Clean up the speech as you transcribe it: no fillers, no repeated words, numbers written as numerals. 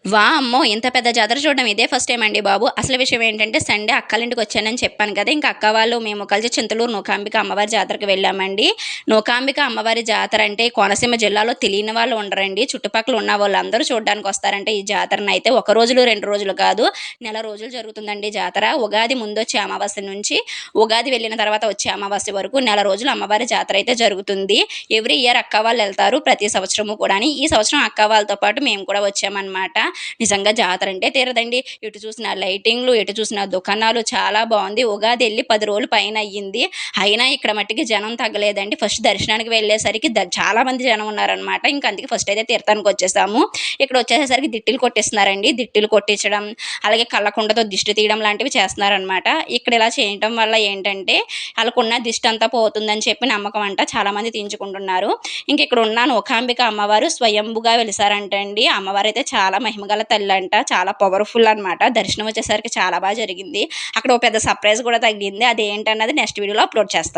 వామ్మో! ఇంత పెద్ద జాతర చూడడం ఇదే ఫస్ట్ టైమ్ అండి బాబు. అసలు విషయం ఏంటంటే సండే అక్కాళ్ళింటికొచ్చానని చెప్పాను కదా! ఇంకా అక్క వాళ్ళు మేము కలిసి చింతలూరు నూకాంబిక అమ్మవారి జాతరకి వెళ్ళామండి. నూకాంబిక అమ్మవారి జాతర అంటే కోనసీమ జిల్లాలో తెలియని వాళ్ళు ఉండరండి. చుట్టుపక్కల ఉన్న వాళ్ళందరూ చూడ్డానికొస్తారంటే ఈ జాతరనైతే ఒక రోజులు, 2 రోజులు కాదు, నెల రోజులు జరుగుతుందండి జాతర. ఉగాది ముందొచ్చే అమావాస్య నుంచి ఉగాది వెళ్ళిన తర్వాత వచ్చే అమావాస్య వరకు నెల రోజులు అమ్మవారి జాతరైతే జరుగుతుంది. ఎవ్రీ ఇయర్ అక్క వాళ్ళెళ్తారు ప్రతి సంవత్సరము కూడాని. ఈ సంవత్సరం అక్క వాళ్ళతో పాటు మేము కూడా వచ్చామనమాట. నిజంగా జాతరంటే తీరదండి. ఎటు చూసినా లైటింగ్‌లు, ఎటు చూసినా దుకాణాలు చాలా బావుంది. ఉగాదెళ్లి 10 రోజులు పైన అయ్యింది. అయినా ఇక్కడ మట్టికి జనం తగ్గలేదండి. ఫస్ట్ దర్శనానికి వెళ్ళేసరికి చాలా మంది జనం ఉన్నారనమాట. ఇంక అందుకే ఫస్ట్ అయితే తీర్థానికొచ్చేసాము. ఇక్కడొచ్చేసేసరికి దిష్టిలు కొట్టిస్తున్నారండి. దిష్టిలు కొట్టించడం, అలాగే కళ్ళకుండతో దిష్టి తీయడం లాంటివి చేస్తున్నారనమాట. ఇక్కడ ఇలా చేయటం వల్ల ఏంటంటే ఆళ్ళకున్న దిష్టంతా పోతుందని చెప్పి నమ్మకం అంట. చాలామంది తీయించుకుంటున్నారు. ఇంక ఇక్కడున్న నూకాంబిక అమ్మవారు స్వయంభుగా వెలిసారంటండి. అమ్మవారైతే చాలా మహిమగల తల్లంట. చాలా పవర్‌ఫుల్ అనమాట. దర్శనం వచ్చేసరికి చాలా జరిగింది. అక్కడ ఓ పెద్ద సర్ప్రైజ్ కూడా తగిలింది. అదేంటన్నది నెక్స్ట్ వీడియోలో అప్‌లోడ్ చేస్తా.